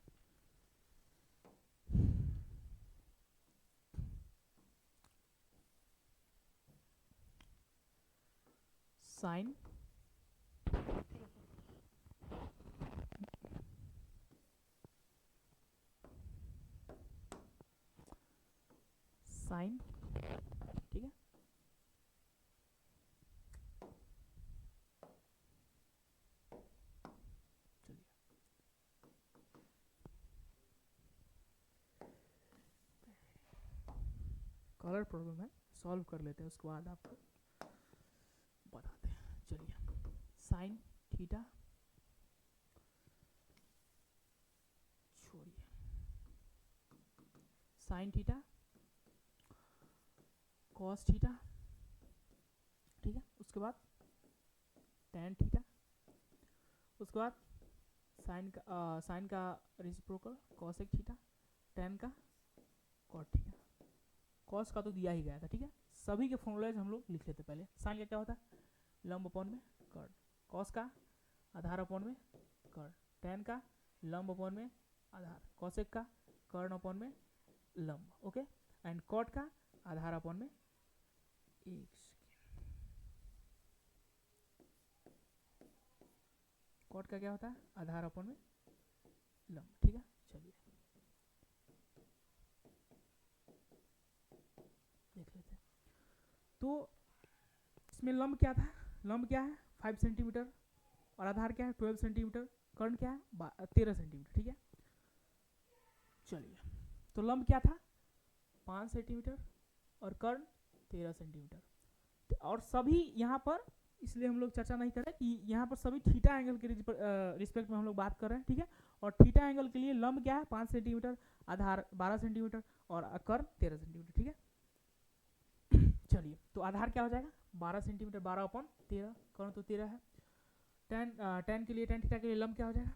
साइन साइन, ठीक है, चलिए कलर प्रॉब्लम है, सॉल्व कर लेते हैं, उसके बाद आपको बताते हैं। चलिए साइन थीटा, छोड़िए साइन थीटा कॉस थीटा, ठीक है, उसके बाद टैन थीटा, उसके बाद साइन का रेसिप्रोकल कॉसेक थीटा, टैन का कॉट थीटा, कॉस का तो दिया ही गया था, ठीक है। सभी के फॉर्मूलाज हम लोग लिख लेते पहले। साइन का क्या होता है लंब अपॉन में कर्ण, कॉस का आधार अपॉन में कर्ण, टैन का लंब अपॉन में आधार, कॉसेक का कर्ण अपॉन में लंब, ओके, एंड कॉट का आधार अपॉन में एक कॉट का क्या होता है आधार अपॉन में लंब, ठीक है। चलिए देख लेते हैं, तो इसमें लंब क्या था, लंब क्या है 5 सेंटीमीटर, और आधार क्या है 12 सेंटीमीटर, कर्ण क्या है 13 सेंटीमीटर, ठीक है। चलिए तो लंब क्या था 5 सेंटीमीटर और कर्ण 13 सेंटीमीटर, और सभी यहाँ पर इसलिए हम लोग चर्चा नहीं कर रहे कि यहाँ पर सभी थीटा एंगल के रिस्पेक्ट में हम लोग बात कर रहे हैं, ठीक है। और थीटा एंगल के लिए लंब क्या है 5 सेंटीमीटर, आधार 12 सेंटीमीटर और कर्ण 13 सेंटीमीटर, ठीक है। चलिए तो आधार क्या हो जाएगा 12 सेंटीमीटर, 12 अपॉन 13, कर्ण तो 13 है। टेन के लिए टेन थीटा के लिए लंब क्या हो जाएगा,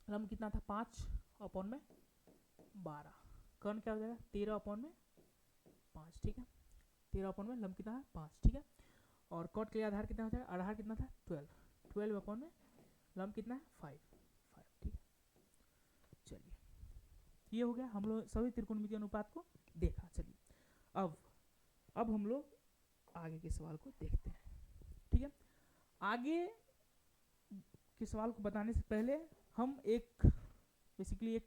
लंब कितना था 5 अपॉन में 12, कर्ण क्या हो जाएगा 13 अपॉन में 5, ठीक है। 13 अपॉन में लंब कितना है 5, ठीक है। और कॉट के लिए आधार कितना हो जाएगा, आधार कितना था 12 अपॉन में लंब कितना है 5, ठीक है। चलिए ये हो गया, हम लोग सभी त्रिकोणमितीय अनुपात को देखा। चलिए अब हम लोग आगे के सवाल को देखते हैं, ठीक है। आगे के सवाल को बताने से पहले हम एक बेसिकली एक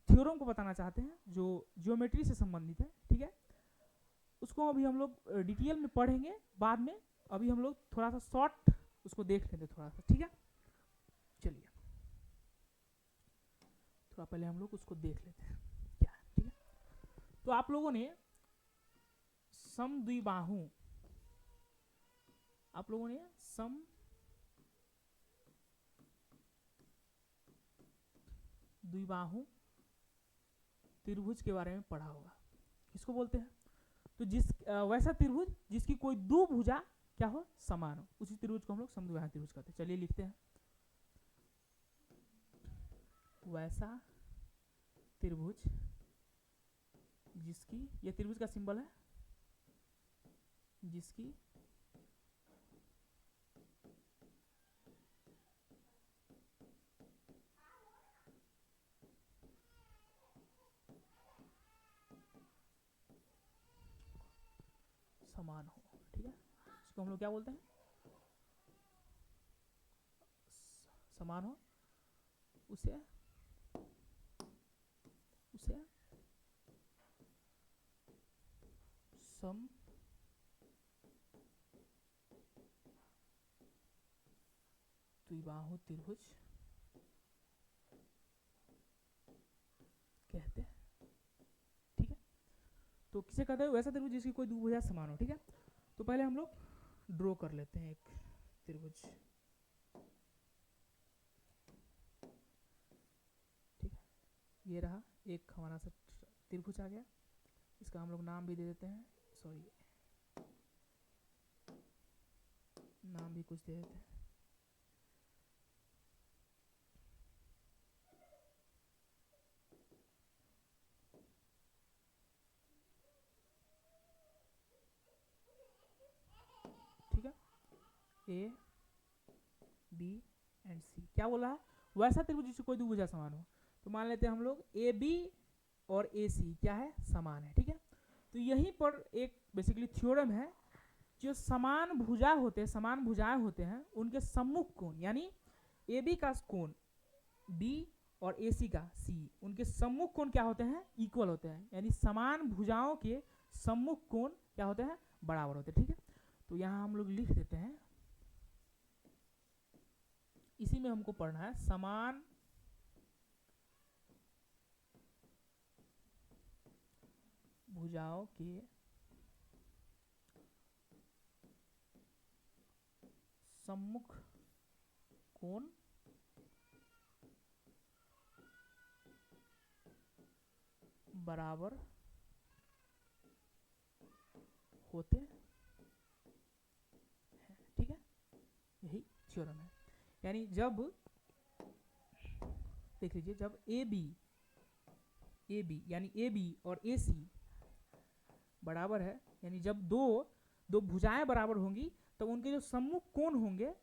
थ्योरम को बताना चाहते हैं जो ज्योमेट्री से संबंधित है, ठीक है। उसको अभी हम लोग डिटेल में पढ़ेंगे बाद में, अभी हम लोग थोड़ा सा शॉर्ट उसको देख लेते थोड़ा सा, ठीक है। चलिए थोड़ा पहले हम लोग उसको देख लेते हैं क्या है, ठीक है। तो आप लोगों ने समद्विबाहु, आप लोगों ने समद्विबाहु त्रिभुज के बारे में पढ़ा होगा। किसको बोलते हैं? तो वैसा त्रिभुज जिसकी कोई दो भुजा क्या हो, समान हो, उसी त्रिभुज को हम लोग समद्विबाहु त्रिभुज कहते हैं। चलिए लिखते हैं, वैसा त्रिभुज जिसकी, यह त्रिभुज का सिंबल है, जिसकी समान हो, ठीक है। इसको हम लोग क्या बोलते हैं? समान हो, उसे समद्विबाहु त्रिभुज कहते हैं, ठीक है। तो किसे कहते हैं? वैसा त्रिभुज जिसकी कोई दो भुजा समान हो, ठीक है। तो पहले हम लोग ड्रॉ कर लेते हैं एक त्रिभुज, ठीक है। ये रहा एक हमारा सा त्रिभुज आ गया। इसका हम लोग नाम भी दे देते हैं, सॉरी नाम भी कुछ दे देते हैं। ठीक है, ए बी एंड सी। क्या बोला है? वैसा त्रिभुज जिसकी कोई दो भुजा समान हो। तो मान लेते हैं हम लोग ए बी और ए सी क्या है, समान है, ठीक है। तो यहीं पर एक बेसिकली थ्योरम है, जो समान भुजा होते हैं, समान भुजाएं होते हैं, उनके सम्मुख कोण, यानी ए बी का कोण बी और ए सी का सी, उनके सम्मुख कोण क्या होते हैं, इक्वल होते हैं। यानी समान भुजाओं के सम्मुख कोण क्या होते हैं, बराबर होते हैं, ठीक है। तो यहां हम लोग लिख देते हैं, इसी में हमको पढ़ना है, समान भुजाओं के सम्मुख कोण बराबर होते हैं, ठीक है। यही थ्योरम है। यानी जब देख लीजिए, जब ए बी यानी ए बी और ए सी बराबर है, यानी जब दो भुजाएं बराबर होंगी, तो उनके जो सम्मुख कोण होंगे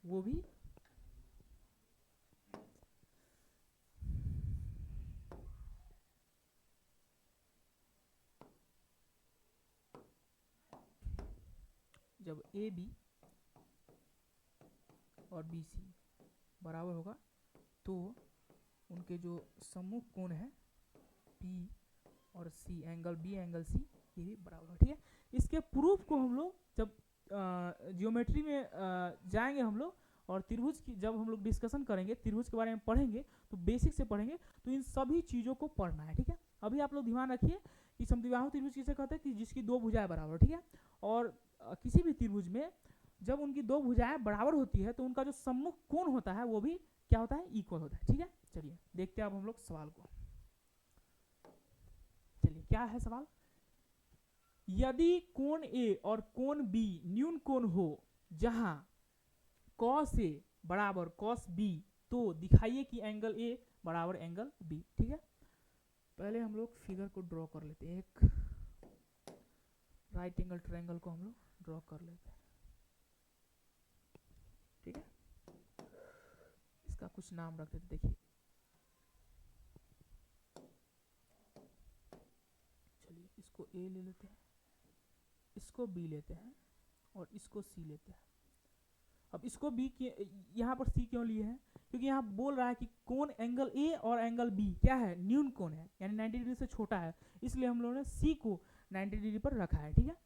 वो भी जब ए बी और बी सी बराबर होगा, तो उनके जो सम्मुख कोण है पी और सी, एंगल बी एंगल सी, ये भी बराबर होगा, ठीक है। इसके प्रूफ को हम लोग जब जियोमेट्री में जाएंगे हम लोग, और त्रिभुज की जब हम लोग डिस्कशन करेंगे, त्रिभुज के बारे में पढ़ेंगे, तो बेसिक से पढ़ेंगे, तो इन सभी चीज़ों को पढ़ना है, ठीक है। अभी आप लोग ध्यान रखिए कि समद्विबाहु त्रिभुज किसे कहते हैं, कि जिसकी दो भुजाएं बराबर, ठीक है। और किसी भी त्रिभुज में जब उनकी दो भुजाएं बराबर होती है, तो उनका जो सम्मुख कोण होता है वो भी क्या होता है, इक्वल होता है, ठीक है। चलिए देखते हैं अब हम लोग सवाल को। चलिए क्या है सवाल? यदि कोण ए और कोण बी न्यून कोण हो, जहां cos ए बराबर cos बी, तो दिखाइए कि एंगल ए बराबर एंगल बी, ठीक है। पहले हम लोग फिगर को ड्रॉ कर लेते हैं, एक राइट एंगल ट्रायंगल को हम लोग ड्रॉ कर लेते हैं, ठीक है। इसका कुछ नाम रख देते, देखिए चलिए इसको ए ले लेते हैं, इसको बी लेते हैं, और इसको सी लेते हैं। अब इसको बी यहाँ पर सी क्यों लिए हैं? क्योंकि यहाँ बोल रहा है कि कोण एंगल ए और एंगल बी क्या है, न्यून कोण है, यानी 90 डिग्री से छोटा है, इसलिए हम लोगों ने सी को 90 डिग्री पर रखा है, ठीक है।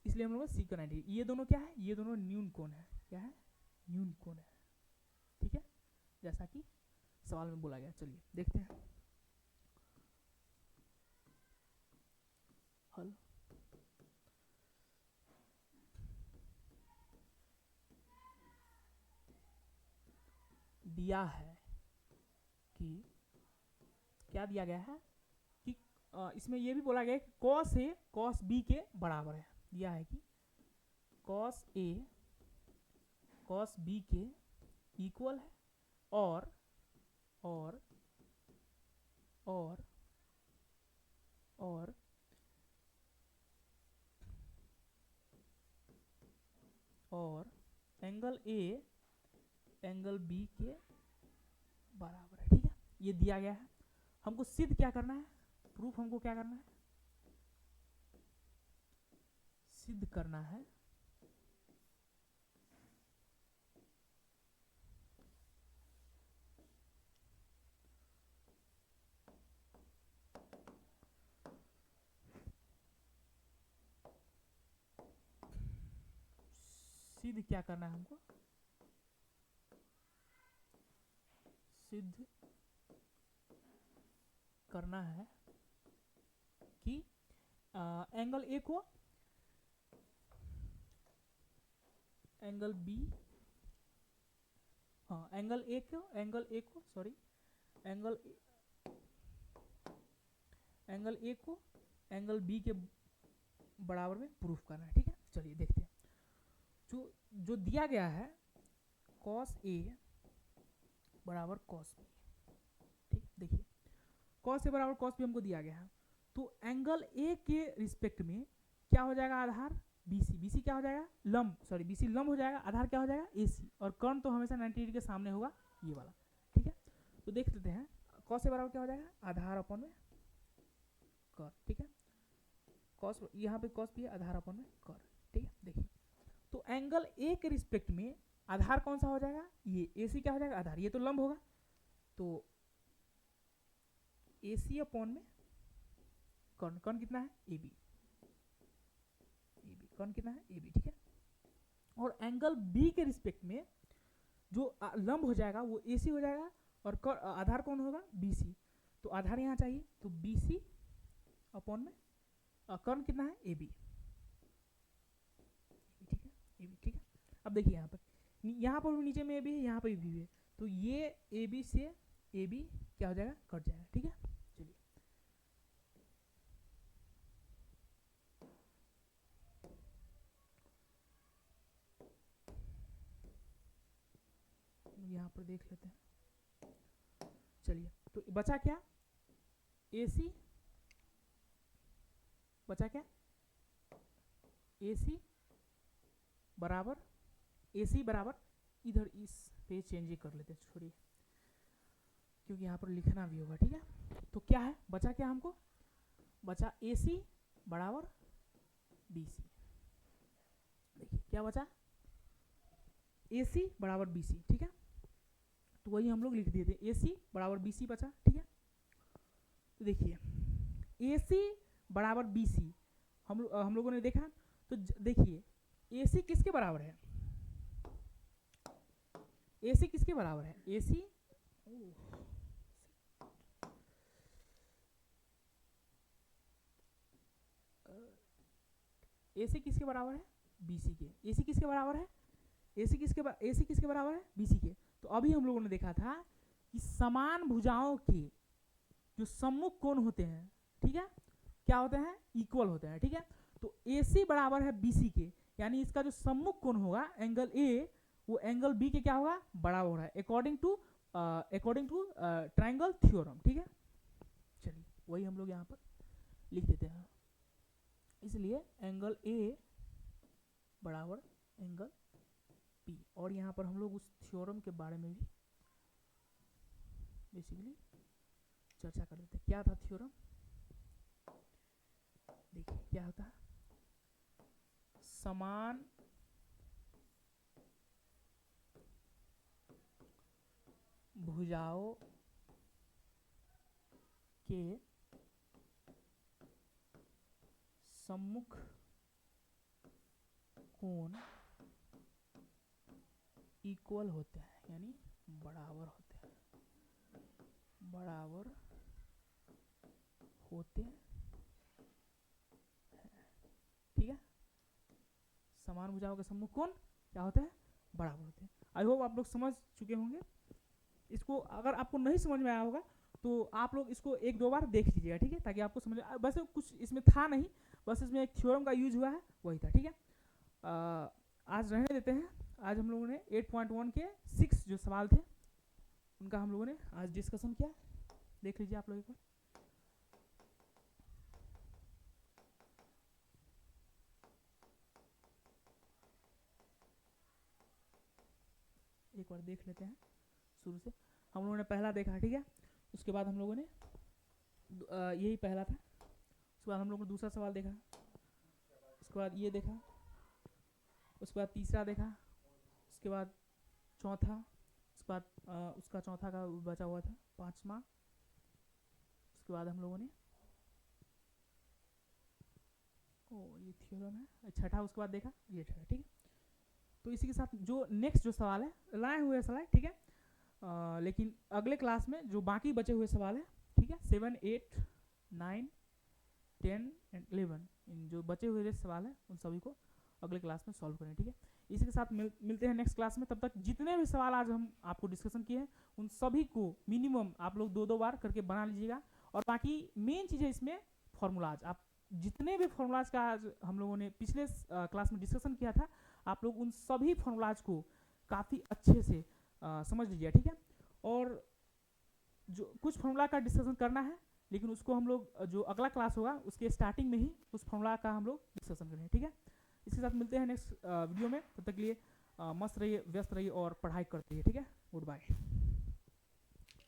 इसलिए हम लोगों ने सी को 90 डिग्री, ये दोनों क्या है, ये दोनों न्यून कोण है, क्या है, न्यून कोण है, जैसा कि सवाल में बोला गया। चलिए देखते हैं हल। दिया है कि क्या दिया गया है कि इसमें यह भी बोला गया है कि cos A cos B के बराबर है। दिया है कि cos A cos B के इक्वल है और और और और और एंगल A एंगल B के बराबर है। ठीक है, ये दिया गया है। हमको सिद्ध क्या करना है, प्रूफ हमको क्या करना है, सिद्ध करना है सिद्ध क्या करना है हमको, सिद्ध करना है कि एंगल ए को एंगल बी, हाँ एंगल ए को सॉरी एंगल ए को एंगल बी के बराबर में प्रूफ करना है। ठीक है, चलिए देखते हैं। जो दिया गया है cos A बराबर cos B। ठीक, देखिए cos A बराबर cos B हमको दिया गया है, तो एंगल A के रिस्पेक्ट में क्या हो जाएगा, आधार BC क्या हो जाएगा, लंब सॉरी BC लंब हो जाएगा, आधार क्या हो जाएगा AC, और कर्ण तो हमेशा 90 डिग्री के सामने होगा, ये वाला। ठीक है, तो देख लेते हैं cos A बराबर क्या हो जाएगा, आधार अपन में कर। ठीक है, cos यहाँ पे cos भी है, आधार अपन में कर। ठीक है, देखिए तो एंगल A के रिस्पेक्ट में आधार कौन सा हो जाएगा, ये AC क्या हो जाएगा, आधार, ये तो लंब होगा, तो AC अपॉन में कर्ण, कर्ण कितना है AB, कर्ण कितना है AB। ठीक है, और एंगल B के रिस्पेक्ट में जो लंब हो जाएगा वो AC हो जाएगा, और आधार कौन होगा BC, तो आधार यहाँ चाहिए, तो BC अपॉन में कर्ण कितना है AB। ठीक है, AB। ठीक है, अब देखिए यहाँ पर भी नीचे में AB है, यहाँ पर भी है, तो ये AB से AB क्या हो जाएगा, कट जाएगा। ठीक है, चलिए यहाँ पर देख लेते हैं। चलिए तो बचा क्या, AC बचा क्या, AC बराबर AC बराबर, इधर इस पे चेंज कर लेते हैं, छोड़िए क्योंकि यहाँ पर लिखना भी होगा। ठीक है, तो क्या है बचा, क्या हमको बचा AC बराबर BC। देखिए क्या बचा, AC बराबर BC। ठीक है, तो वही हम लोग लिख दिए थे, AC बराबर BC बचा। ठीक है, तो देखिए AC बराबर BC हम लोगों ने देखा, तो देखिए AC किसके बराबर है, AC किसके बराबर है, AC AC किसके बराबर है, BC के। AC किसके बराबर है, AC किसके बराबर है, BC के। तो अभी हम लोगों ने देखा था कि समान भुजाओं के जो सम्मुख कोण होते हैं, ठीक है, क्या होते हैं, इक्वल होते हैं। ठीक है, तो AC बराबर है BC के, यानी इसका जो सम्मुख कोण होगा एंगल A, वो एंगल B के क्या होगा, बराबर हो रहा है, अकॉर्डिंग टू ट्रायंगल थ्योरम। ठीक है, चलिए वही हम लोग यहाँ पर लिख देते हैं, इसलिए एंगल A बराबर एंगल P, और यहाँ पर हम लोग उस थ्योरम के बारे में भी बेसिकली चर्चा कर लेते हैं। क्या था थ्योरम, देखिए क्या होता है, समान भुजाओं के सम्मुख कोण इक्वल होते हैं, यानी बराबर होते हैं। बराबर होते हैं, ठीक है। समान भुजाओं के सम्मुख कोण क्या होते हैं, बराबर होते हैं। आई होप आप लोग समझ चुके होंगे इसको। अगर आपको नहीं समझ में आया होगा तो आप लोग इसको एक दो बार देख लीजिएगा, ठीक है, ताकि आपको समझ। वैसे कुछ इसमें था नहीं, बस इसमें एक थ्योरम का यूज हुआ है, वही था, ठीक है। आज रहने देते हैं। आज हम लोगों ने 8.1 के 6 जो सवाल थे उनका हम लोगों ने आज डिस्कशन किया। देख लीजिए आप लोगों को। एक बार देख लेते हैं शुरू से। हम लोगों ने पहला देखा, ठीक है। उसके बाद हम लोगों ने यही पहला था। उसके बाद हम लोगों ने दूसरा सवाल देखा, उसके बाद ये देखा, उसके बाद तीसरा देखा, उसके बाद चौथा, उसके बाद उसका चौथा का बचा हुआ था पांचवा। उसके बाद हम लोगों ने ये थ्योरम है छठा, उसके बाद देखा ये छठा, ठीक है। तो इसी के साथ जो नेक्स्ट जो सवाल है लाए हुए सवाल, ठीक है। लेकिन अगले क्लास में जो बाकी बचे हुए सवाल है, ठीक है, 7, 8, 9, 10 एंड 11, इन जो बचे हुए सवाल है उन सभी को अगले क्लास में सॉल्व करें, ठीक है। इसी के साथ मिलते हैं नेक्स्ट क्लास में। तब तक जितने भी सवाल आज हम आपको डिस्कशन किए हैं उन सभी को मिनिमम आप लोग 2-2 बार करके बना लीजिएगा। और बाकी मेन चीज़ है इसमें फॉर्मूलाज। आप जितने भी फॉर्मूलाज का आज हम लोगों ने पिछले क्लास में डिस्कशन किया था, आप लोग उन सभी फॉर्मूलाज को काफ़ी अच्छे से समझ लीजिए, ठीक है। और जो कुछ फॉर्मूला का डिस्कशन करना है, लेकिन उसको हम लोग जो अगला क्लास होगा उसके स्टार्टिंग में ही उस फॉर्मूला का हम लोग डिस्कशन करेंगे, ठीक है। इसके साथ मिलते हैं नेक्स्ट वीडियो में। तब तक के लिए मस्त रहिए, व्यस्त रहिए और पढ़ाई करते रहिए, ठीक है। Good bye.